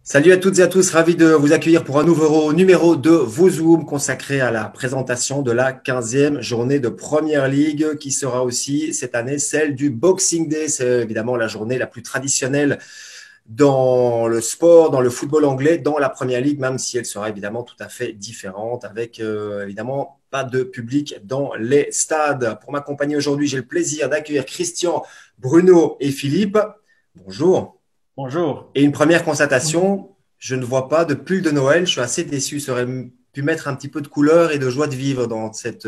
Salut à toutes et à tous, ravi de vous accueillir pour un nouveau numéro de VoZoom consacré à la présentation de la 15e journée de Première Ligue qui sera aussi cette année celle du Boxing Day. C'est évidemment la journée la plus traditionnelle dans le sport, dans le football anglais, dans la Première Ligue, même si elle sera évidemment tout à fait différente avec évidemment pas de public dans les stades. Pour m'accompagner aujourd'hui, j'ai le plaisir d'accueillir Christian, Bruno et Philippe. Bonjour. Bonjour. Et une première constatation, je ne vois pas de pull de Noël. Je suis assez déçu. Ça aurait pu mettre un petit peu de couleur et de joie de vivre dans cette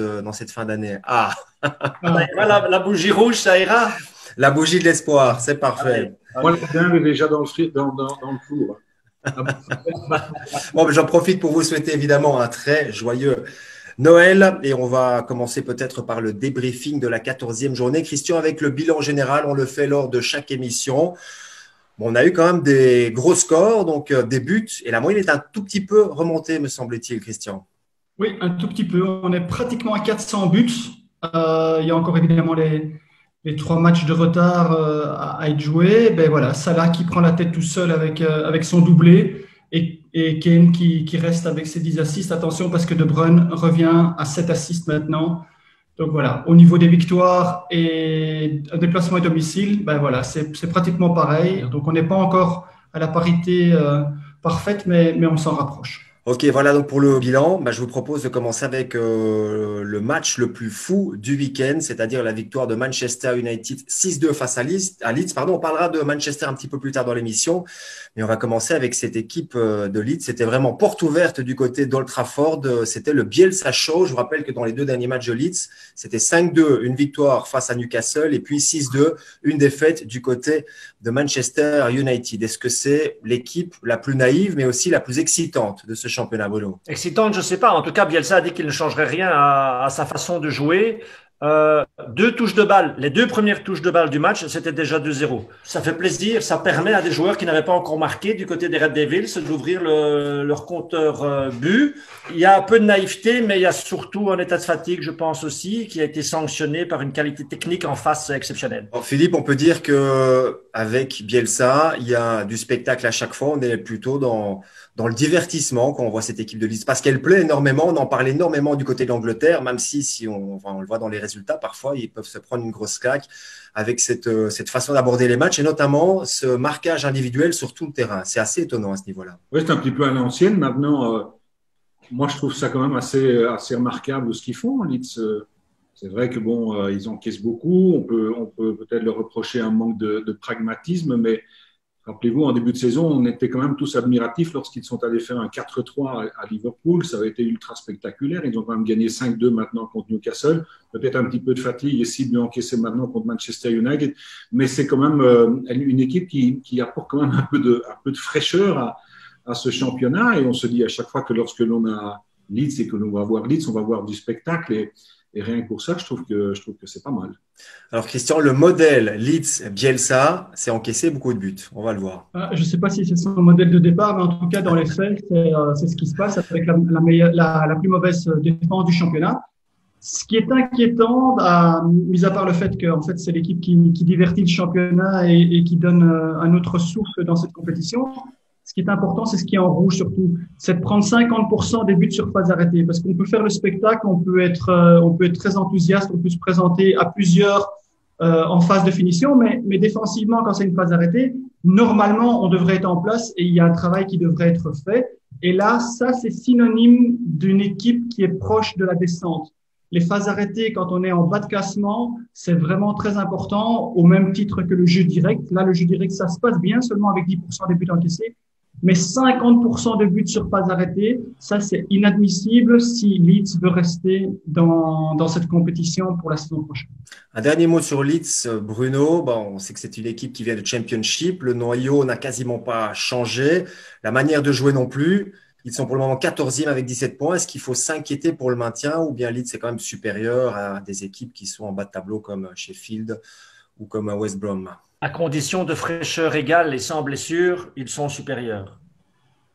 fin d'année. Ah, Ça Ah, ira, la bougie rouge, ça ira? la bougie de l'espoir, c'est Allez, parfait. moi, ok. la dinde est déjà dans le four. Ah, Bon, ben, j'en profite pour vous souhaiter évidemment un très joyeux Noël et on va commencer peut-être par le débriefing de la 14e journée. Christian, avec le bilan général, on le fait lors de chaque émission. Bon, on a eu quand même des gros scores, donc des buts, et la moyenne est un tout petit peu remontée, me semble-t-il, Christian. oui, un tout petit peu. On est pratiquement à 400 buts. Il y a encore évidemment les trois matchs de retard à être joués. Ben voilà, Salah qui prend la tête tout seul avec son doublé et Kane qui reste avec ses 10 assists. Attention parce que De Bruyne revient à 7 assists maintenant. Donc voilà, au niveau des victoires et un déplacement à domicile, ben voilà, c'est pratiquement pareil. Donc on n'est pas encore à la parité parfaite, mais on s'en rapproche. Ok, voilà donc pour le bilan, bah, je vous propose de commencer avec le match le plus fou du week-end, c'est-à-dire la victoire de Manchester United 6-2 face à Leeds. Pardon, on parlera de Manchester un petit peu plus tard dans l'émission, mais on va commencer avec cette équipe de Leeds. C'était vraiment porte ouverte du côté d'Old Trafford. C'était le Bielsa Show. Je vous rappelle que dans les deux derniers matchs de Leeds, c'était 5-2, une victoire face à Newcastle, et puis 6-2, une défaite du côté de Manchester United. Est-ce que c'est l'équipe la plus naïve, mais aussi la plus excitante de ce championnat, Bruno? Excitante, je ne sais pas. En tout cas, Bielsa a dit qu'il ne changerait rien à sa façon de jouer. Deux touches de balle, les deux premières touches de balle du match, c'était déjà 2-0. Ça fait plaisir, ça permet à des joueurs qui n'avaient pas encore marqué du côté des Red Devils d'ouvrir leur compteur but. Il y a un peu de naïveté, mais il y a surtout un état de fatigue, je pense aussi, qui a été sanctionné par une qualité technique en face exceptionnelle. Alors, Philippe, on peut dire que avec Bielsa, il y a du spectacle à chaque fois. On est plutôt dans le divertissement quand on voit cette équipe de Leeds parce qu'elle plaît énormément. On en parle énormément du côté de l'Angleterre, même si on le voit dans les résultats, parfois ils peuvent se prendre une grosse claque avec cette façon d'aborder les matchs et notamment ce marquage individuel sur tout le terrain. C'est assez étonnant à ce niveau-là. Oui, c'est un petit peu à l'ancienne. Maintenant, moi, je trouve ça quand même assez remarquable ce qu'ils font. Leeds, c'est vrai que bon, ils encaissent beaucoup. On peut peut-être leur reprocher un manque de pragmatisme, mais rappelez-vous, en début de saison, on était quand même tous admiratifs lorsqu'ils sont allés faire un 4-3 à Liverpool. Ça avait été ultra spectaculaire. Ils ont quand même gagné 5-2 maintenant contre Newcastle. Peut-être un petit peu de fatigue et si bien encaissé maintenant contre Manchester United. Mais c'est quand même une équipe qui apporte quand même un peu de fraîcheur à ce championnat. Et on se dit à chaque fois que lorsque l'on a Leeds et que l'on va voir Leeds, on va voir du spectacle. Et rien que pour ça, je trouve que c'est pas mal. Alors Christian, le modèle Leeds-Bielsa, c'est encaissé beaucoup de buts. On va le voir. Je ne sais pas si c'est son modèle de départ, mais en tout cas, dans les faits, c'est ce qui se passe avec la plus mauvaise défense du championnat. Ce qui est inquiétant, mis à part le fait que en fait, c'est l'équipe qui divertit le championnat et qui donne un autre souffle dans cette compétition, ce qui est important, c'est ce qui est en rouge surtout, c'est de prendre 50% des buts sur phase arrêtée. Parce qu'on peut faire le spectacle, on peut être très enthousiaste, on peut se présenter à plusieurs en phase de finition, mais défensivement, quand c'est une phase arrêtée, normalement, on devrait être en place et il y a un travail qui devrait être fait. Et là, ça, c'est synonyme d'une équipe qui est proche de la descente. Les phases arrêtées, quand on est en bas de classement, c'est vraiment très important, au même titre que le jeu direct. Là, le jeu direct, ça se passe bien, seulement avec 10% des buts encaissés. Mais 50% de buts sur phases arrêtées, ça, c'est inadmissible si Leeds veut rester dans cette compétition pour la saison prochaine. Un dernier mot sur Leeds, Bruno. Bon, on sait que c'est une équipe qui vient de Championship. Le noyau n'a quasiment pas changé. La manière de jouer non plus. Ils sont pour le moment 14e avec 17 points. Est-ce qu'il faut s'inquiéter pour le maintien ou bien Leeds est quand même supérieur à des équipes qui sont en bas de tableau comme Sheffield ou comme West Brom? À condition de fraîcheur égale et sans blessure, ils sont supérieurs.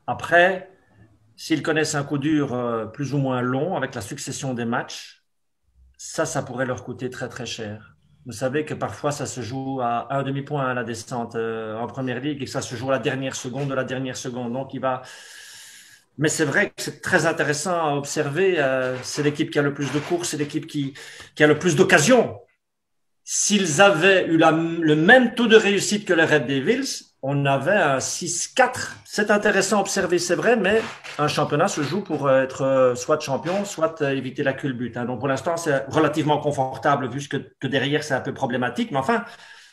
Après, s'ils connaissent un coup dur plus ou moins long avec la succession des matchs, ça pourrait leur coûter très très cher. Vous savez que parfois ça se joue à un demi-point à la descente en première ligue et que ça se joue à la dernière seconde de la dernière seconde. Donc il va. Mais c'est vrai que c'est très intéressant à observer. C'est l'équipe qui a le plus de courses, c'est l'équipe qui a le plus d'occasions. S'ils avaient eu le même taux de réussite que les Red Devils, on avait un 6-4. C'est intéressant à observer, c'est vrai, mais un championnat se joue pour être soit champion, soit éviter la culbute. Donc pour l'instant, c'est relativement confortable vu que derrière, c'est un peu problématique. Mais enfin,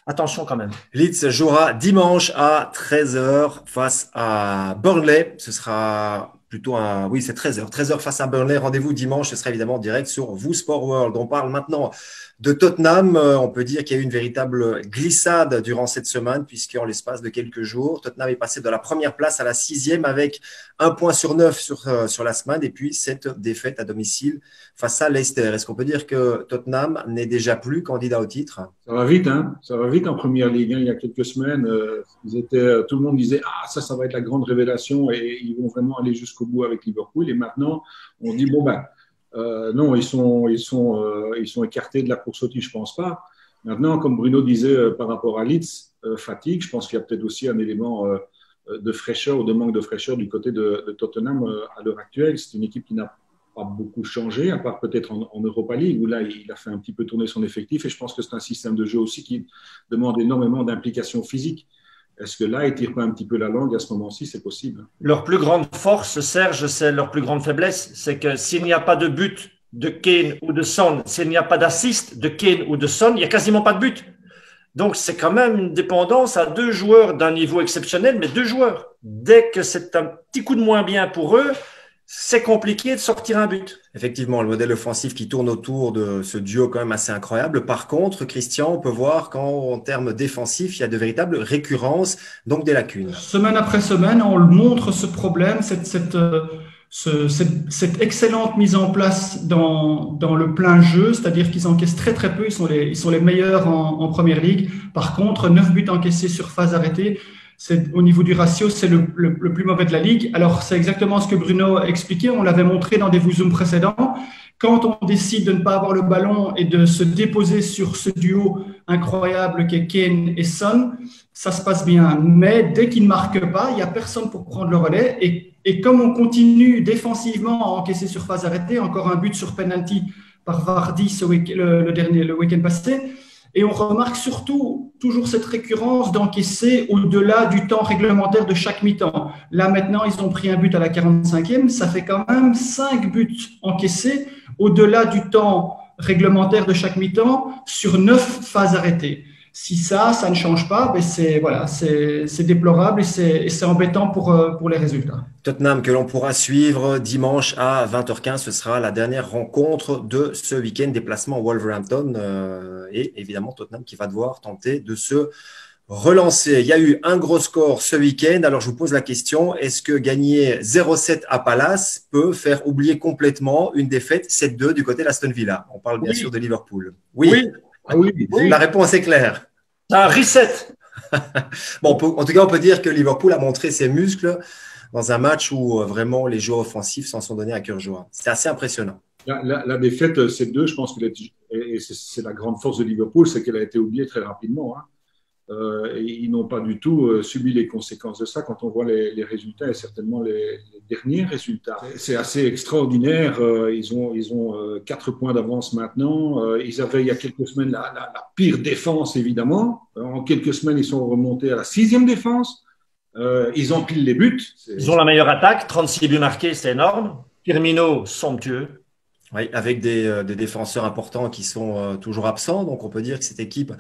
attention quand même. Leeds jouera dimanche à 13h face à Burnley. Ce sera plutôt oui, c'est 13h. 13h face à Burnley. Rendez-vous dimanche. Ce sera évidemment en direct sur Vous Sport World. On parle maintenant de Tottenham. On peut dire qu'il y a eu une véritable glissade durant cette semaine, puisqu'en l'espace de quelques jours, Tottenham est passé de la première place à la 6e avec 1 point sur 9 sur la semaine et puis 7 défaites à domicile face à Leicester. Est-ce qu'on peut dire que Tottenham n'est déjà plus candidat au titre? Ça va vite, hein. Ça va vite en première ligue. Il y a quelques semaines, tout le monde disait ça va être la grande révélation et ils vont vraiment aller jusqu'au bout avec Liverpool. Et maintenant, on dit non, ils sont écartés de la course au titre, je pense pas. Maintenant, comme Bruno disait par rapport à Leeds, fatigue. Je pense qu'il y a peut-être aussi un élément de fraîcheur ou de manque de fraîcheur du côté de Tottenham à l'heure actuelle. C'est une équipe qui n'a pas beaucoup changé, à part peut-être en Europa League, où là, il a fait un petit peu tourner son effectif. Et je pense que c'est un système de jeu aussi qui demande énormément d'implication physique. Est-ce que là, ils tirent pas un petit peu la langue à ce moment-ci? C'est possible. Leur plus grande force, Serge, c'est leur plus grande faiblesse. C'est que s'il n'y a pas de but de Kane ou de Son, s'il n'y a pas d'assist de Kane ou de Son, il n'y a quasiment pas de but. Donc, c'est quand même une dépendance à 2 joueurs d'un niveau exceptionnel, mais 2 joueurs. Dès que c'est un petit coup de moins bien pour eux, c'est compliqué de sortir un but. Effectivement, le modèle offensif qui tourne autour de ce duo quand même assez incroyable. Par contre, Christian, on peut voir qu'en termes défensifs, il y a de véritables récurrences, donc des lacunes. Semaine après semaine, on le montre ce problème, cette excellente mise en place dans le plein jeu, c'est-à-dire qu'ils encaissent très très peu, ils sont les meilleurs en première ligue. Par contre, 9 buts encaissés sur phase arrêtée. Au niveau du ratio, c'est le plus mauvais de la ligue. Alors, c'est exactement ce que Bruno a expliqué. On l'avait montré dans des Zooms précédents. Quand on décide de ne pas avoir le ballon et de se déposer sur ce duo incroyable qu'est Kane et Son, ça se passe bien. Mais dès qu'ils ne marquent pas, il n'y a personne pour prendre le relais. Et comme on continue défensivement à encaisser sur phase arrêtée, encore un but sur penalty par Vardy le week-end passé. Et on remarque surtout toujours cette récurrence d'encaisser au-delà du temps réglementaire de chaque mi-temps. Là, maintenant, ils ont pris un but à la 45e. Ça fait quand même 5 buts encaissés au-delà du temps réglementaire de chaque mi-temps sur 9 phases arrêtées. Si ça ne change pas, ben c'est déplorable et c'est embêtant pour les résultats. Tottenham que l'on pourra suivre dimanche à 20h15. Ce sera la dernière rencontre de ce week-end, déplacement Wolverhampton. Et évidemment, Tottenham qui va devoir tenter de se relancer. Il y a eu un gros score ce week-end. Alors, je vous pose la question, est-ce que gagner 0-7 à Palace peut faire oublier complètement une défaite 7-2 du côté d'Aston Villa? On parle bien sûr de Liverpool. Oui. Ah oui. La réponse est claire. Un reset. Bon, en tout cas, on peut dire que Liverpool a montré ses muscles dans un match où vraiment les joueurs offensifs s'en sont donnés à cœur joie. C'est assez impressionnant. La défaite 7-2, je pense que c'est la grande force de Liverpool, c'est qu'elle a été oubliée très rapidement. Et ils n'ont pas du tout subi les conséquences de ça quand on voit les résultats et certainement les derniers résultats. C'est assez extraordinaire. Ils ont 4 points d'avance maintenant. Ils avaient il y a quelques semaines la pire défense, évidemment. En quelques semaines, ils sont remontés à la 6e défense. Ils empilent les buts. Ils ont la meilleure attaque, 36 buts marqués, c'est énorme. Firmino, somptueux. Oui, avec des défenseurs importants qui sont toujours absents. Donc, on peut dire que cette équipe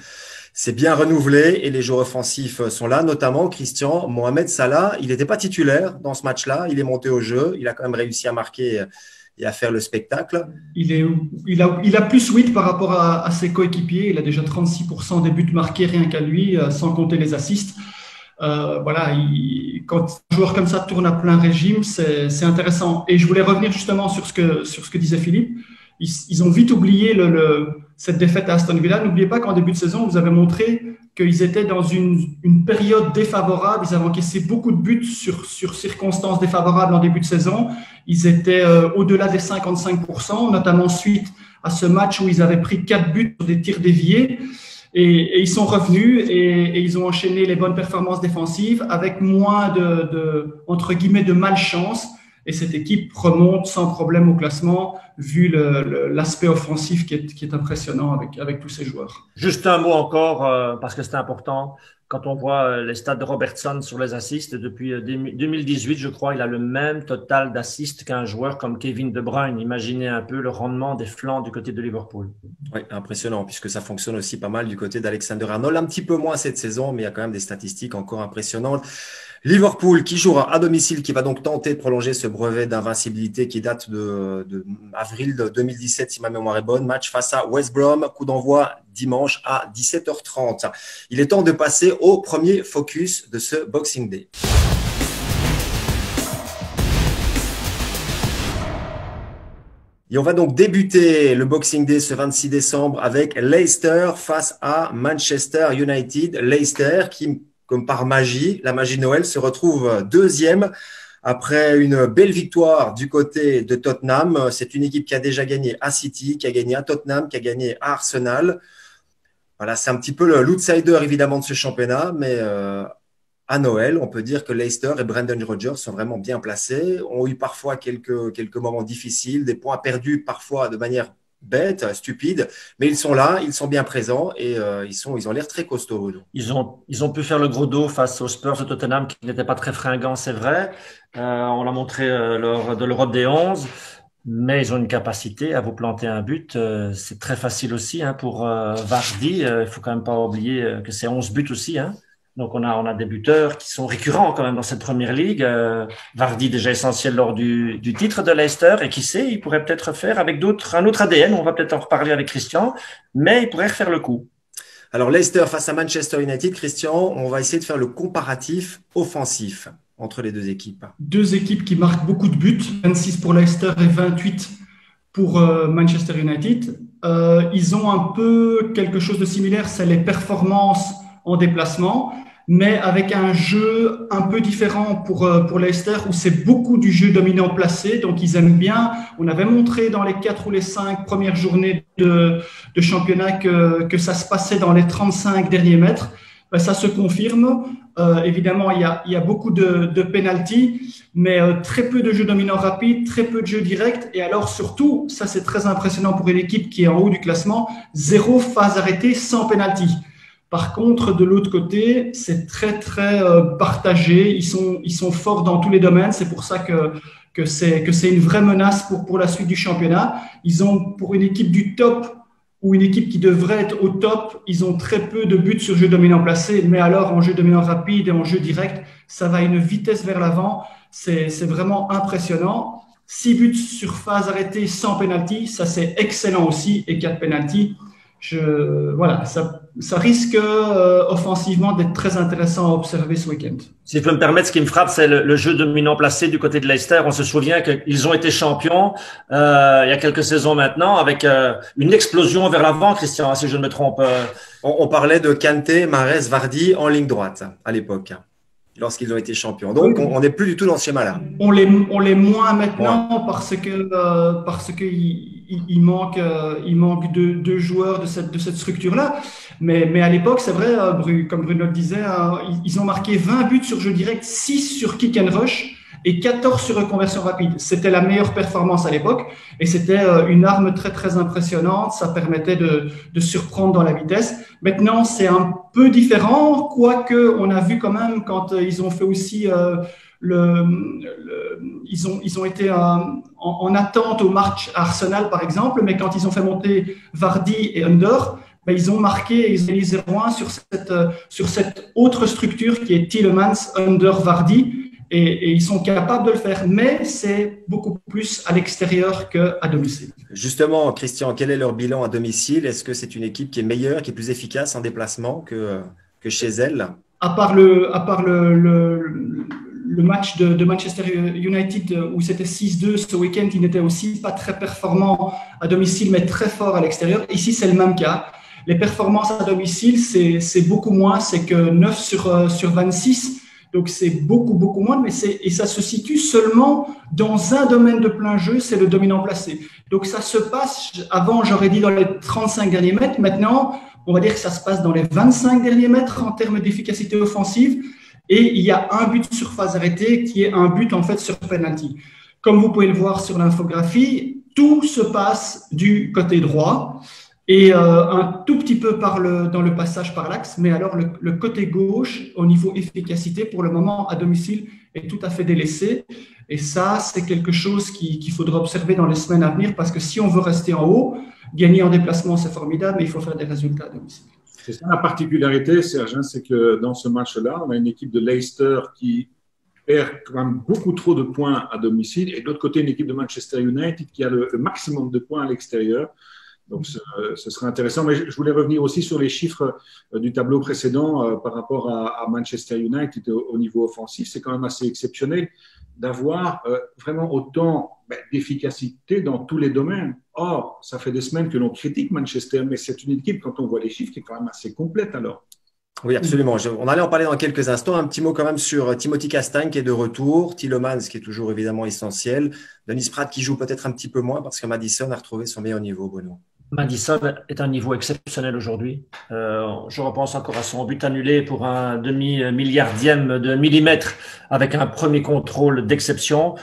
s'est bien renouvelée et les joueurs offensifs sont là, notamment Christian Mohamed Salah. Il n'était pas titulaire dans ce match-là. Il est monté au jeu. Il a quand même réussi à marquer et à faire le spectacle. Il a plus 8 par rapport à ses coéquipiers. Il a déjà 36% des buts marqués rien qu'à lui, sans compter les assists. Quand un joueur comme ça tourne à plein régime, c'est intéressant. Et je voulais revenir justement sur ce que disait Philippe. ils ont vite oublié cette défaite à Aston Villa. N'oubliez pas qu'en début de saison, vous avez montré qu'ils étaient dans une période défavorable. Ils avaient encaissé beaucoup de buts sur circonstances défavorables en début de saison. Ils étaient au-delà des 55%, notamment suite à ce match où ils avaient pris 4 buts sur des tirs déviés. Et ils sont revenus et ils ont enchaîné les bonnes performances défensives avec moins entre guillemets, de malchance. Et cette équipe remonte sans problème au classement, vu l'aspect offensif qui est impressionnant avec tous ces joueurs. Juste un mot encore, parce que c'est important. Quand on voit les stats de Robertson sur les assists, depuis 2018, je crois, il a le même total d'assists qu'un joueur comme Kevin De Bruyne. Imaginez un peu le rendement des flancs du côté de Liverpool. Oui, impressionnant, puisque ça fonctionne aussi pas mal du côté d'Alexander-Arnold. Un petit peu moins cette saison, mais il y a quand même des statistiques encore impressionnantes. Liverpool qui jouera à domicile, qui va donc tenter de prolonger ce brevet d'invincibilité qui date de avril 2017, si ma mémoire est bonne. Match face à West Brom, coup d'envoi dimanche à 17h30. Il est temps de passer au premier focus de ce Boxing Day. Et on va donc débuter le Boxing Day ce 26 décembre avec Leicester face à Manchester United. Leicester qui, comme par magie, la magie de Noël, se retrouve deuxième après une belle victoire du côté de Tottenham. C'est une équipe qui a déjà gagné à City, qui a gagné à Tottenham, qui a gagné à Arsenal. Voilà, c'est un petit peu l'outsider évidemment de ce championnat, mais à Noël, on peut dire que Leicester et Brendan Rodgers sont vraiment bien placés, ont eu parfois quelques moments difficiles, des points perdus parfois de manière bête, stupide, mais ils sont là, ils sont bien présents et ils ont l'air très costauds. Ils ont pu faire le gros dos face aux Spurs de Tottenham qui n'étaient pas très fringants, c'est vrai. On l'a montré lors de l'Europe des 11. Mais ils ont une capacité à vous planter un but. C'est très facile aussi pour Vardy. Il faut quand même pas oublier que c'est 11 buts aussi. Donc on a des buteurs qui sont récurrents quand même dans cette première ligue. Vardy déjà essentiel lors du titre de Leicester. Et qui sait, il pourrait peut-être faire avec un autre ADN. On va peut-être en reparler avec Christian. Mais il pourrait refaire le coup. Alors Leicester face à Manchester United, Christian, on va essayer de faire le comparatif offensif entre les deux équipes. Deux équipes qui marquent beaucoup de buts, 26 pour Leicester et 28 pour Manchester United. Ils ont un peu quelque chose de similaire, c'est les performances en déplacement, mais avec un jeu un peu différent pour Leicester, où c'est beaucoup du jeu dominant placé, donc ils aiment bien. On avait montré dans les 4 ou les 5 premières journées de championnat que ça se passait dans les 35 derniers mètres. Ça se confirme. Évidemment, il y a beaucoup de pénaltys, mais très peu de jeux dominants rapides, très peu de jeux directs. Et alors, surtout, ça c'est très impressionnant pour une équipe qui est en haut du classement, 0 phase arrêtée sans pénalty. Par contre, de l'autre côté, c'est très, très partagé. Ils sont forts dans tous les domaines. C'est pour ça que c'est une vraie menace pour la suite du championnat. Ils ont, pour une équipe du top, ou une équipe qui devrait être au top, ils ont très peu de buts sur jeu dominant placé, mais alors en jeu dominant rapide et en jeu direct, ça va à une vitesse vers l'avant, c'est vraiment impressionnant. 6 buts sur phase arrêtée sans penalty, ça c'est excellent aussi, et 4 penalty. Voilà, ça risque offensivement d'être très intéressant à observer ce week-end. Si je peux me permettre, ce qui me frappe, c'est le jeu dominant placé du côté de Leicester. On se souvient qu'ils ont été champions il y a quelques saisons maintenant, avec une explosion vers l'avant, Christian, si je ne me trompe. On parlait de Kanté, Mahrez, Vardy en ligne droite à l'époque, lorsqu'ils ont été champions. Donc, on n'est plus du tout dans ce schéma-là. On les moins maintenant, ouais. parce que il manque deux joueurs de cette structure-là. Mais à l'époque, c'est vrai, comme Bruno le disait, ils ont marqué 20 buts sur jeu direct, 6 sur kick and rush et 14 sur reconversion rapide. C'était la meilleure performance à l'époque et c'était une arme très, très impressionnante. Ça permettait de surprendre dans la vitesse. Maintenant, c'est un peu différent, quoique on a vu quand même quand ils ont fait aussi ils ont été en attente au match à Arsenal, par exemple, mais quand ils ont fait monter Vardy et Under, ils ont marqué et ils ont mis 0-1 sur cette autre structure qui est Tielemans, Under, Vardy, et ils sont capables de le faire, mais c'est beaucoup plus à l'extérieur qu'à domicile. Justement, Christian, quel est leur bilan à domicile? Est-ce que c'est une équipe qui est meilleure, qui est plus efficace en déplacement que chez elle? À part le match de Manchester United où c'était 6-2 ce week-end, il n'était aussi pas très performant à domicile, mais très fort à l'extérieur. Ici, c'est le même cas. Les performances à domicile, c'est beaucoup moins, c'est que 9 sur 26. Donc, c'est beaucoup moins, et ça se situe seulement dans un domaine de plein jeu, c'est le dominant placé. Donc, ça se passe, avant, j'aurais dit dans les 35 derniers mètres. Maintenant, on va dire que ça se passe dans les 25 derniers mètres en termes d'efficacité offensive. Et il y a un but sur phase arrêtée qui est un but, en fait, sur penalty. Comme vous pouvez le voir sur l'infographie, tout se passe du côté droit. Et un tout petit peu dans le passage par l'axe, mais alors le côté gauche, au niveau efficacité, pour le moment, à domicile, est tout à fait délaissé. Et ça, c'est quelque chose qu'il faudra observer dans les semaines à venir, parce que si on veut rester en haut, gagner en déplacement, c'est formidable, mais il faut faire des résultats à domicile. C'est ça la particularité, Serge, c'est que dans ce match-là, on a une équipe de Leicester qui perd quand même beaucoup trop de points à domicile, et de l'autre côté, une équipe de Manchester United qui a le maximum de points à l'extérieur. Donc, ce serait intéressant. Mais je voulais revenir aussi sur les chiffres du tableau précédent par rapport à Manchester United au niveau offensif. C'est quand même assez exceptionnel d'avoir vraiment autant d'efficacité dans tous les domaines. Or, ça fait des semaines que l'on critique Manchester, mais c'est une équipe, quand on voit les chiffres, qui est quand même assez complète alors. Oui, absolument. On allait en parler dans quelques instants. Un petit mot quand même sur Timothy Castagne qui est de retour, Tielemans qui est toujours évidemment essentiel, Dennis Pratt qui joue peut-être un petit peu moins parce que Maddison a retrouvé son meilleur niveau, Bruno. Maddison est un niveau exceptionnel aujourd'hui. Je repense encore à son but annulé pour un demi-milliardième de millimètre avec un premier contrôle d'exception.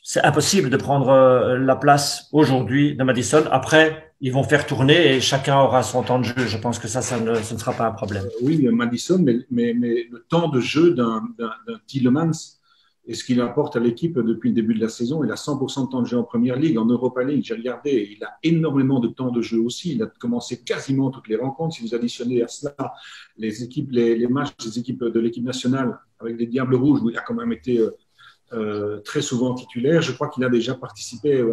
C'est impossible de prendre la place aujourd'hui de Maddison. Après, ils vont faire tourner et chacun aura son temps de jeu. Je pense que ce ne sera pas un problème. Oui, Maddison, mais le temps de jeu d'un Tielemans et ce qu'il apporte à l'équipe depuis le début de la saison, il a 100% de temps de jeu en Première Ligue, en Europa League, j'ai regardé, il a énormément de temps de jeu aussi, il a commencé quasiment toutes les rencontres. Si vous additionnez à cela les matchs des équipes de l'équipe nationale avec les Diables Rouges, où il a quand même été très souvent titulaire, je crois qu'il a déjà participé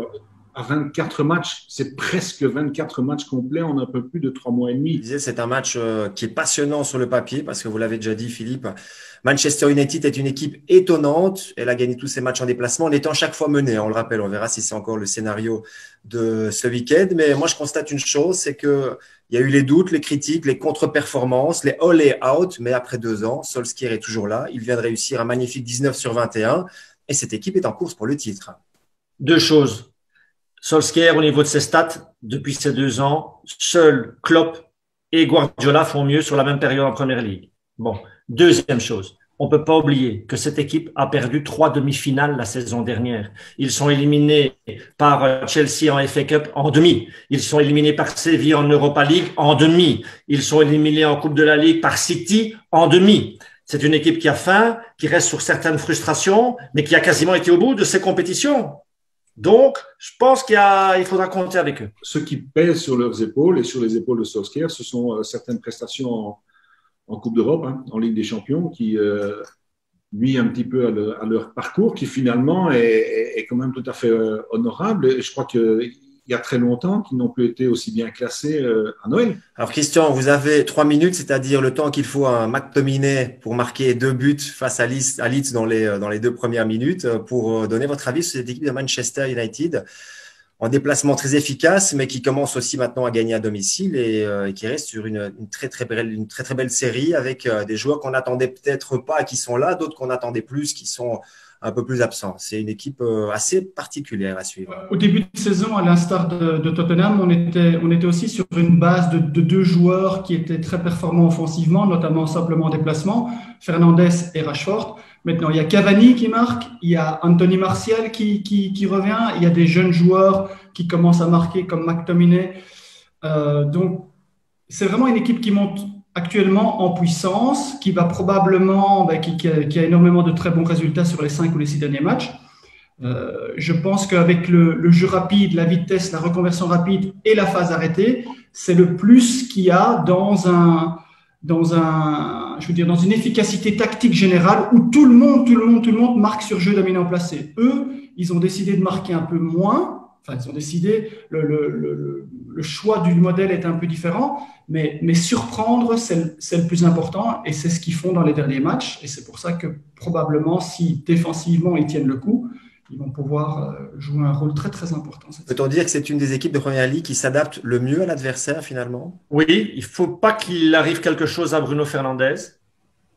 à 24 matchs, c'est presque 24 matchs complets en un peu plus de 3 mois et demi. C'est un match qui est passionnant sur le papier parce que vous l'avez déjà dit, Philippe. Manchester United est une équipe étonnante. Elle a gagné tous ses matchs en déplacement en étant chaque fois menée. On le rappelle, on verra si c'est encore le scénario de ce week-end. Mais moi, je constate une chose, c'est que il y a eu les doutes, les critiques, les contre-performances, les all et out. Mais après 2 ans, Solskjaer est toujours là. Il vient de réussir un magnifique 19 sur 21. Et cette équipe est en course pour le titre. 2 choses. Solskjaer, au niveau de ses stats, depuis ces 2 ans, seuls Klopp et Guardiola font mieux sur la même période en Première Ligue. Bon. Deuxième chose, on ne peut pas oublier que cette équipe a perdu 3 demi-finales la saison dernière. Ils sont éliminés par Chelsea en FA Cup en demi. Ils sont éliminés par Séville en Europa League en demi. Ils sont éliminés en Coupe de la Ligue par City en demi. C'est une équipe qui a faim, qui reste sur certaines frustrations, mais qui a quasiment été au bout de ses compétitions. Donc, je pense qu'il faudra compter avec eux. Ce qui pèse sur leurs épaules et sur les épaules de Solskjaer, ce sont certaines prestations en Coupe d'Europe, en Ligue des Champions, qui nuit un petit peu à leur parcours, qui finalement est quand même tout à fait honorable. Et je crois qu'il y a très longtemps qu'ils n'ont plus été aussi bien classés à Noël. Alors Christian, vous avez 3 minutes, c'est-à-dire le temps qu'il faut à McTominay pour marquer 2 buts face à Leeds dans les 2 premières minutes, pour donner votre avis sur cette équipe de Manchester United, en déplacement très efficace, mais qui commence aussi maintenant à gagner à domicile et qui reste sur une très belle série avec des joueurs qu'on n'attendait peut-être pas qui sont là, d'autres qu'on attendait plus qui sont un peu plus absents. C'est une équipe assez particulière à suivre. Au début de saison, à l'instar de Tottenham, on était aussi sur une base de 2 joueurs qui étaient très performants offensivement, notamment simplement en déplacement, Fernandes et Rashford. Maintenant, il y a Cavani qui marque, il y a Anthony Martial qui revient, il y a des jeunes joueurs qui commencent à marquer comme McTominay. Donc, c'est vraiment une équipe qui monte actuellement en puissance, qui va probablement, qui a énormément de très bons résultats sur les 5 ou les 6 derniers matchs. Je pense qu'avec le jeu rapide, la vitesse, la reconversion rapide et la phase arrêtée, c'est le plus qu'il y a dans une efficacité tactique générale où tout le monde marque sur jeu dominant placé. Eux, ils ont décidé de marquer un peu moins, enfin, ils ont décidé, le choix du modèle est un peu différent, mais surprendre, c'est le plus important et c'est ce qu'ils font dans les derniers matchs. Et c'est pour ça que probablement, si défensivement ils tiennent le coup, ils vont pouvoir jouer un rôle très très important. Peut-on dire que c'est une des équipes de Première Ligue qui s'adapte le mieux à l'adversaire finalement? Oui, il ne faut pas qu'il arrive quelque chose à Bruno Fernandes.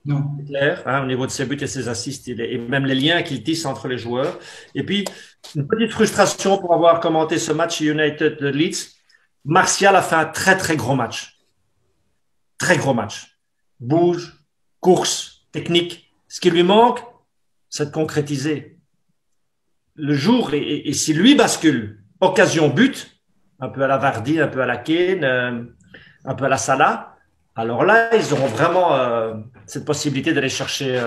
Non. C'est clair, hein, au niveau de ses buts et ses assists et même les liens qu'il tisse entre les joueurs. Et puis, une petite frustration pour avoir commenté ce match United Leeds. Martial a fait un très très gros match. Très gros match. Bouge, course, technique. Ce qui lui manque, c'est de concrétiser. Le jour, et si lui bascule, occasion but, un peu à la Vardy, un peu à la Kane, un peu à la Salah, alors là, ils auront vraiment cette possibilité d'aller chercher,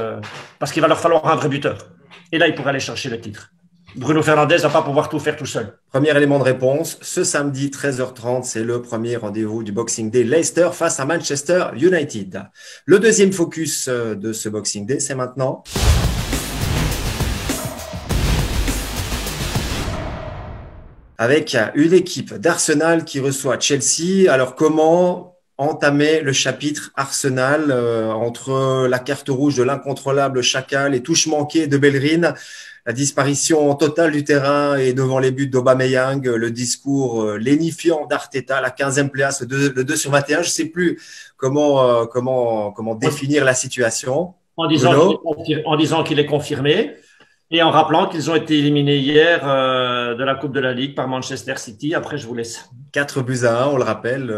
parce qu'il va leur falloir un vrai buteur. Et là, ils pourraient aller chercher le titre. Bruno Fernandes ne va pas pouvoir tout faire tout seul. Premier élément de réponse, ce samedi 13h30, c'est le premier rendez-vous du Boxing Day. Leicester face à Manchester United. Le deuxième focus de ce Boxing Day, c'est maintenant. Avec une équipe d'Arsenal qui reçoit Chelsea. Alors comment entamer le chapitre Arsenal entre la carte rouge de l'incontrôlable Xhaka, les touches manquées de Bellerin, la disparition totale du terrain et devant les buts d'Aubameyang, le discours lénifiant d'Arteta, la 15e place, le 2 sur 21. Je ne sais plus comment définir la situation. En disant qu'il est confirmé. Et en rappelant qu'ils ont été éliminés hier de la Coupe de la Ligue par Manchester City. Après, je vous laisse. 4-1, on le rappelle.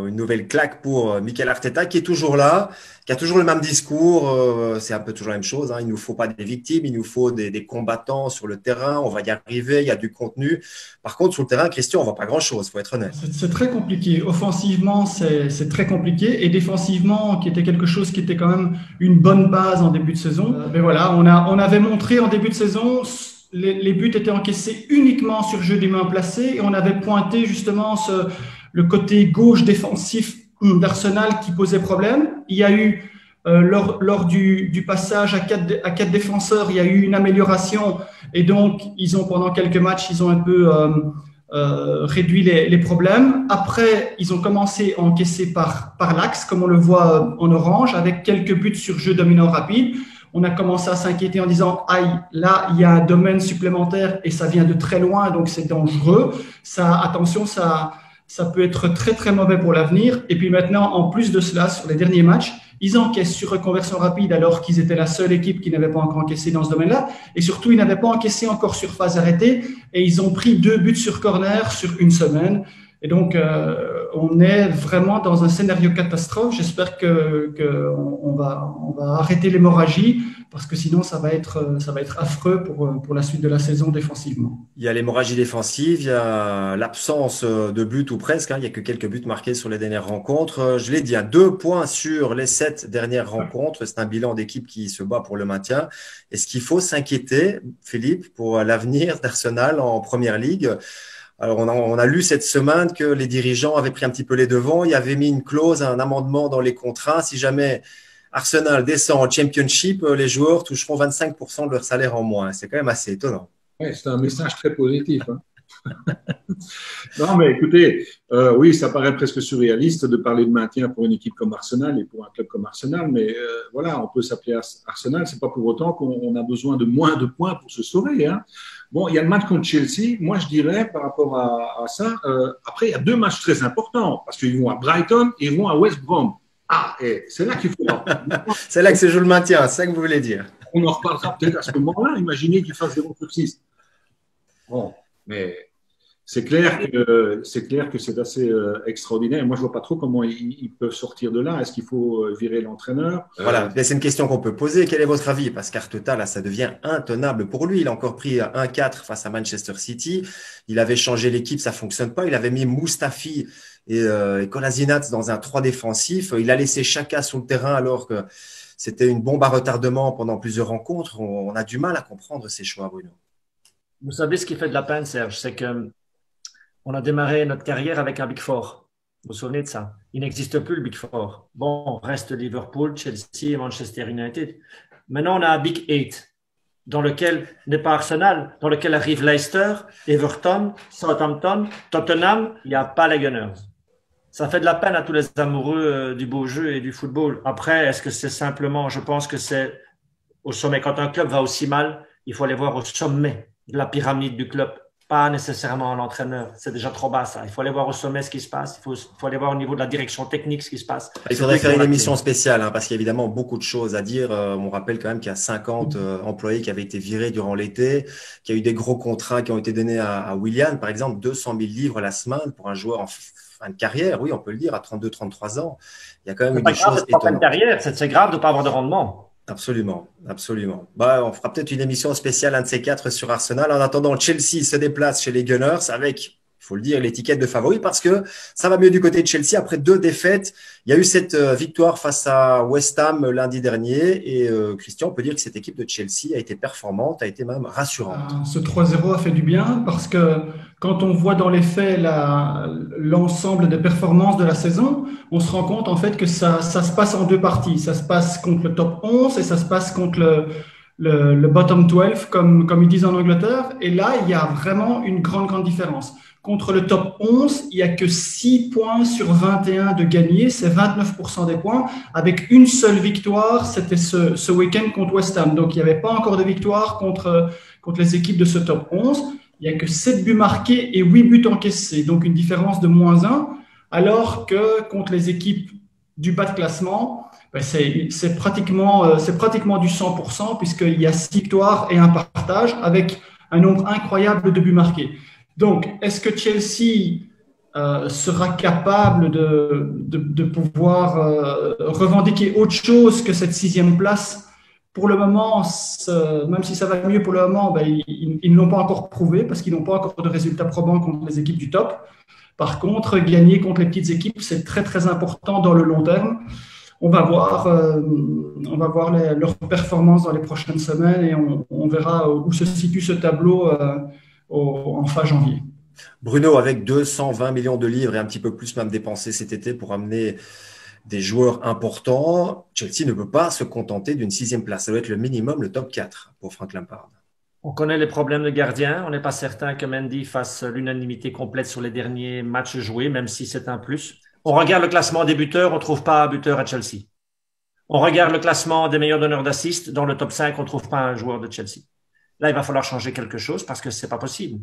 Une nouvelle claque pour Mikel Arteta qui est toujours là, qui a toujours le même discours. C'est un peu toujours la même chose. Hein. Il ne nous faut pas des victimes, il nous faut des combattants sur le terrain. On va y arriver, il y a du contenu. Par contre, sur le terrain, Christian, on ne voit pas grand-chose, il faut être honnête. C'est très compliqué. Offensivement, c'est très compliqué. Et défensivement, qui était quelque chose qui était quand même une bonne base en début de saison. Mais voilà, on avait montré en début de saison, les buts étaient encaissés uniquement sur jeu des mains placées et on avait pointé justement le côté gauche défensif d'Arsenal qui posait problème. Il y a eu, lors du passage à quatre défenseurs, il y a eu une amélioration et donc pendant quelques matchs, ils ont un peu réduit les problèmes. Après, ils ont commencé à encaisser par l'axe, comme on le voit en orange, avec quelques buts sur jeu dominant rapide. On a commencé à s'inquiéter en disant « Aïe, là, il y a un domaine supplémentaire et ça vient de très loin, donc c'est dangereux. Attention, ça peut être très, très mauvais pour l'avenir. » Et puis maintenant, en plus de cela, sur les derniers matchs, ils encaissent sur reconversion rapide alors qu'ils étaient la seule équipe qui n'avait pas encore encaissé dans ce domaine-là. Et surtout, ils n'avaient pas encaissé encore sur phase arrêtée et ils ont pris 2 buts sur corner sur une semaine. Et donc, on est vraiment dans un scénario catastrophe. J'espère qu'on va arrêter l'hémorragie parce que sinon, ça va être affreux pour la suite de la saison défensivement. Il y a l'hémorragie défensive, il y a l'absence de but ou presque. Hein, il y a que quelques buts marqués sur les dernières rencontres. Je l'ai dit, 2 points sur les 7 dernières rencontres. C'est un bilan d'équipe qui se bat pour le maintien. Est-ce qu'il faut s'inquiéter, Philippe, pour l'avenir d'Arsenal en Première Ligue? Alors, on a lu cette semaine que les dirigeants avaient pris un petit peu les devants. Ils avaient mis une clause, un amendement dans les contrats. Si jamais Arsenal descend en Championship, les joueurs toucheront 25% de leur salaire en moins. C'est quand même assez étonnant. Oui, c'est un message très positif. Hein. Non, mais écoutez, oui, ça paraît presque surréaliste de parler de maintien pour une équipe comme Arsenal et pour un club comme Arsenal, mais voilà, on peut s'appeler Arsenal. C'est pas pour autant qu'on a besoin de moins de points pour se sauver. Hein. Bon, il y a le match contre Chelsea. Moi, je dirais, par rapport à ça, après, il y a 2 matchs très importants parce qu'ils vont à Brighton et ils vont à West Brom. Ah, et c'est là qu'il faut. C'est là que se joue le maintien, c'est ça que vous voulez dire. On en reparlera peut-être à ce moment-là. Imaginez qu'ils fassent 0-6. Bon, mais c'est clair que c'est assez extraordinaire. Moi, je vois pas trop comment ils peuvent sortir de là. Est-ce qu'il faut virer l'entraîneur? Voilà, c'est une question qu'on peut poser. Quel est votre avis? Parce qu'Arteta, là, ça devient intenable pour lui. Il a encore pris 1-4 face à Manchester City. Il avait changé l'équipe, ça fonctionne pas. Il avait mis Mustafi et Kolasinac dans un 3 défensif. Il a laissé Xhaka sur le terrain alors que c'était une bombe à retardement pendant plusieurs rencontres. On a du mal à comprendre ces choix, Bruno. Vous savez ce qui fait de la peine, Serge, c'est que on a démarré notre carrière avec un Big Four. Vous vous souvenez de ça? Il n'existe plus le Big Four. Bon, reste Liverpool, Chelsea et Manchester United. Maintenant, on a un Big Eight. dans lequel n'est pas Arsenal, dans lequel arrive Leicester, Everton, Southampton, Tottenham, il n'y a pas les Gunners. Ça fait de la peine à tous les amoureux du beau jeu et du football. Après, est-ce que c'est simplement, je pense que c'est au sommet. Quand un club va aussi mal, il faut aller voir au sommet de la pyramide du club, pas nécessairement l'entraîneur. C'est déjà trop bas, ça. Il faut aller voir au sommet ce qui se passe. Il faut aller voir au niveau de la direction technique ce qui se passe. Il faudrait faire une émission spéciale, hein, parce qu'il y a évidemment beaucoup de choses à dire. On rappelle quand même qu'il y a 50 employés qui avaient été virés durant l'été, qu'il y a eu des gros contrats qui ont été donnés à Willian, par exemple, 200 000 livres la semaine pour un joueur en fin de carrière, oui, on peut le dire, à 32-33 ans. Il y a quand même eu des choses étonnantes. C'est pas une carrière, c'est grave de ne pas avoir de rendement. Absolument, absolument. Bah, on fera peut-être une émission spéciale, un de ces quatre, sur Arsenal. En attendant, Chelsea se déplace chez les Gunners avec, il faut le dire, l'étiquette de favori parce que ça va mieux du côté de Chelsea. Après 2 défaites, il y a eu cette victoire face à West Ham lundi dernier. Et Christian, on peut dire que cette équipe de Chelsea a été performante, a été même rassurante. Ce 3-0 a fait du bien parce que quand on voit dans les faits l'ensemble des performances de la saison, on se rend compte en fait que ça se passe en 2 parties. Ça se passe contre le top 11 et ça se passe contre le bottom 12, comme ils disent en Angleterre. Et là, il y a vraiment une grande différence. Contre le top 11, il n'y a que 6 points sur 21 de gagnés, c'est 29% des points, avec une seule victoire, c'était ce week-end contre West Ham. Donc, il n'y avait pas encore de victoire contre les équipes de ce top 11. Il n'y a que 7 buts marqués et 8 buts encaissés, donc une différence de -1, alors que contre les équipes du bas de classement, c'est pratiquement du 100%, puisqu'il y a 6 victoires et un partage, avec un nombre incroyable de buts marqués. Donc, est-ce que Chelsea sera capable de pouvoir revendiquer autre chose que cette 6e place? Pour le moment, même si ça va mieux pour le moment, ils ne l'ont pas encore prouvé parce qu'ils n'ont pas encore de résultats probants contre les équipes du top. Par contre, gagner contre les petites équipes, c'est très important dans le long terme. On va voir leurs performances dans les prochaines semaines et on verra où se situe ce tableau en fin janvier. Bruno, avec 220 millions de livres et un petit peu plus même dépensés cet été pour amener des joueurs importants, Chelsea ne peut pas se contenter d'une 6e place. Ça doit être le minimum, le top 4 pour Frank Lampard. On connaît les problèmes de gardien. On n'est pas certain que Mendy fasse l'unanimité complète sur les derniers matchs joués, même si c'est un plus. On regarde le classement des buteurs, on ne trouve pas un buteur à Chelsea. On regarde le classement des meilleurs donneurs d'assists. Dans le top 5, on ne trouve pas un joueur de Chelsea. Là, il va falloir changer quelque chose parce que c'est pas possible.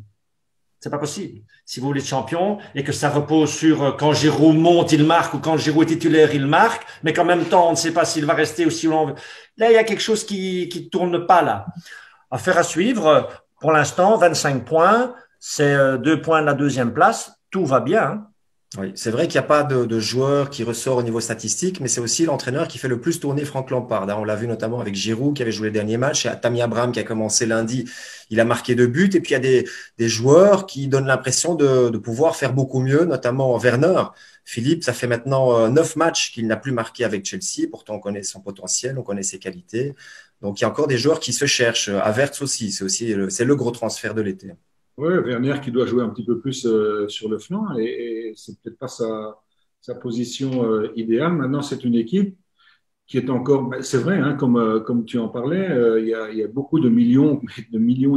C'est pas possible. Si vous voulez être champion et que ça repose sur quand Giroud monte, il marque, ou quand Giroud est titulaire, il marque, mais qu'en même temps, on ne sait pas s'il va rester ou si on veut. Là, il y a quelque chose qui tourne pas là. Affaire à suivre. Pour l'instant, 25 points, c'est 2 points de la 2e place. Tout va bien. Hein. Oui, c'est vrai qu'il n'y a pas de joueur qui ressort au niveau statistique, mais c'est aussi l'entraîneur qui fait le plus tourner Frank Lampard. On l'a vu notamment avec Giroud qui avait joué les derniers matchs, et Tammy Abraham qui a commencé lundi, il a marqué 2 buts. Et puis il y a des joueurs qui donnent l'impression de pouvoir faire beaucoup mieux, notamment Werner. Philippe, ça fait maintenant 9 matchs qu'il n'a plus marqué avec Chelsea. Pourtant, on connaît son potentiel, on connaît ses qualités. Donc il y a encore des joueurs qui se cherchent. Havertz aussi, c'est le gros transfert de l'été. Oui, Werner qui doit jouer un petit peu plus sur le flanc et c'est peut-être pas sa position idéale. Maintenant, c'est une équipe qui est encore, c'est vrai, hein, comme tu en parlais, il y a beaucoup de millions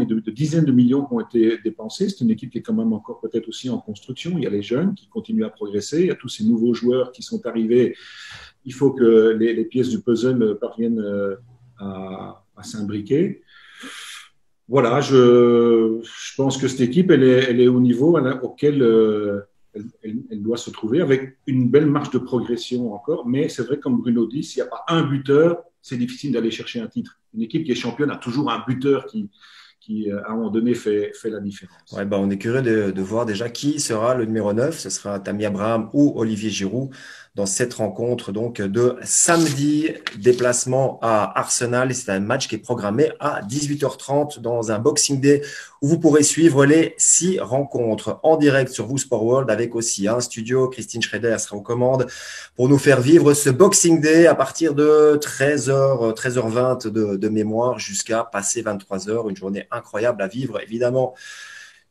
et de dizaines de millions qui ont été dépensés. C'est une équipe qui est quand même encore peut-être aussi en construction. Il y a les jeunes qui continuent à progresser. Il y a tous ces nouveaux joueurs qui sont arrivés. Il faut que les pièces du puzzle parviennent à s'imbriquer. Voilà, je pense que cette équipe, elle est au niveau auquel elle doit se trouver, avec une belle marge de progression encore. Mais c'est vrai, comme Bruno dit, s'il n'y a pas un buteur, c'est difficile d'aller chercher un titre. Une équipe qui est championne a toujours un buteur qui à un moment donné, fait la différence. Ouais, on est curieux de voir déjà qui sera le numéro 9. Ce sera Tammy Abraham ou Olivier Giroud dans cette rencontre donc de samedi. Déplacement à Arsenal. Et c'est un match qui est programmé à 18h30 dans un Boxing Day où vous pourrez suivre les 6 rencontres en direct sur Vous Sport World avec aussi un studio. Christine Schrader sera aux commandes pour nous faire vivre ce Boxing Day à partir de 13h20 de mémoire jusqu'à passer 23h. Une journée incroyable à vivre, évidemment.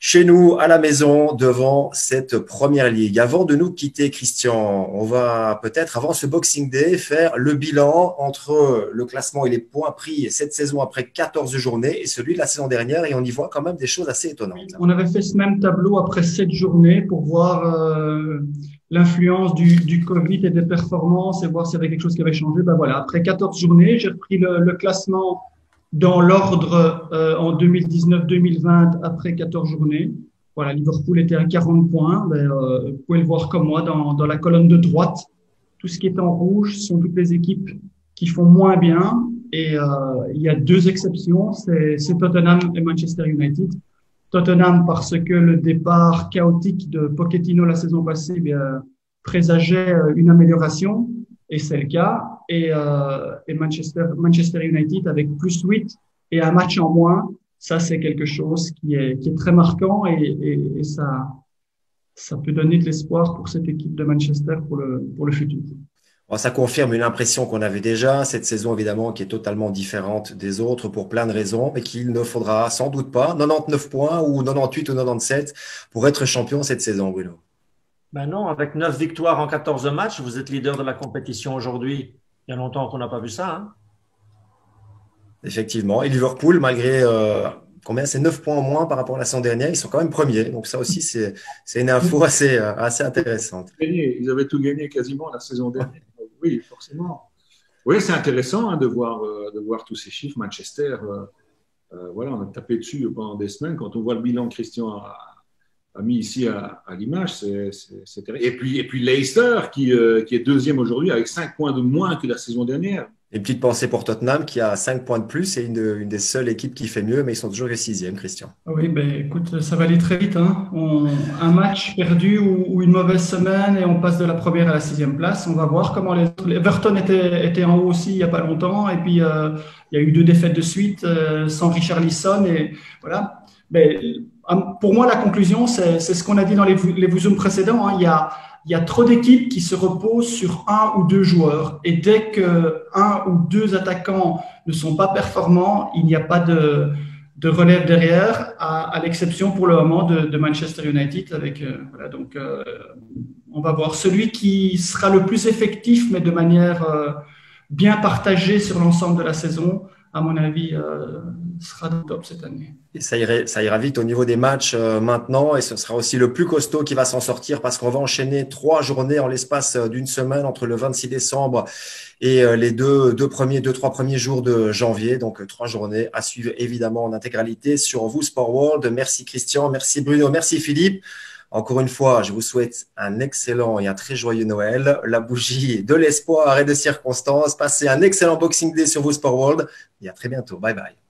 chez nous, à la maison, devant cette première ligue. Avant de nous quitter, Christian, on va peut-être, avant ce Boxing Day, faire le bilan entre le classement et les points pris cette saison après 14 journées et celui de la saison dernière. Et on y voit quand même des choses assez étonnantes. On avait fait ce même tableau après 7 journées pour voir l'influence du Covid et des performances et voir s'il y avait quelque chose qui avait changé. Ben voilà, après 14 journées, j'ai repris le classement dans l'ordre en 2019-2020 après 14 journées. Voilà, Liverpool était à 40 points. Ben, vous pouvez le voir comme moi dans la colonne de droite. Tout ce qui est en rouge sont toutes les équipes qui font moins bien. Et il y a 2 exceptions, c'est Tottenham et Manchester United. Tottenham parce que le départ chaotique de Pochettino la saison passée présageait une amélioration. Et c'est le cas. Et Manchester United avec +8 et un match en moins, ça c'est quelque chose qui est très marquant et ça peut donner de l'espoir pour cette équipe de Manchester pour le futur. Bon, ça confirme une impression qu'on avait déjà, cette saison évidemment qui est totalement différente des autres pour plein de raisons, mais qu'il ne faudra sans doute pas 99 points ou 98 ou 97 pour être champion cette saison, Bruno. Ben non, avec 9 victoires en 14 matchs, vous êtes leader de la compétition aujourd'hui. Il y a longtemps qu'on n'a pas vu ça. Hein. Effectivement. Et Liverpool, malgré combien c'est 9 points en moins par rapport à la saison dernière, ils sont quand même premiers. Donc ça aussi, c'est une info assez intéressante. Ils avaient tout gagné quasiment la saison dernière. Oui, forcément. Oui, c'est intéressant de voir tous ces chiffres. Manchester, voilà, on a tapé dessus pendant des semaines. Quand on voit le bilan que Christian a mis ici à l'image, c'est terrible. Et puis Leicester, qui est deuxième aujourd'hui, avec 5 points de moins que la saison dernière. Une petite pensée pour Tottenham, qui a 5 points de plus et une des seules équipes qui fait mieux, mais ils sont toujours le 6e, Christian. Oui, ben écoute, ça va aller très vite. Hein. Un match perdu ou une mauvaise semaine et on passe de la première à la 6e place. On va voir comment Everton était en haut aussi il n'y a pas longtemps. Et puis, il y a eu 2 défaites de suite sans Richarlison. Et voilà. Ben, pour moi, la conclusion, c'est ce qu'on a dit dans les Zoom précédents. Hein. Il y a trop d'équipes qui se reposent sur 1 ou 2 joueurs. Et dès que 1 ou 2 attaquants ne sont pas performants, il n'y a pas de relève derrière, à l'exception pour le moment de Manchester United. Voilà, donc, on va voir celui qui sera le plus effectif, mais de manière bien partagée sur l'ensemble de la saison. À mon avis, sera de top cette année. Et ça ira vite au niveau des matchs maintenant, et ce sera aussi le plus costaud qui va s'en sortir parce qu'on va enchaîner 3 journées en l'espace d'une semaine entre le 26 décembre et les 3 premiers jours de janvier. Donc 3 journées à suivre évidemment en intégralité sur vous Sport World. Merci Christian, merci Bruno, merci Philippe. Encore une fois, je vous souhaite un excellent et un très joyeux Noël, la bougie de l'espoir et de circonstances. Passez un excellent Boxing Day sur vous Sport World et à très bientôt. Bye bye.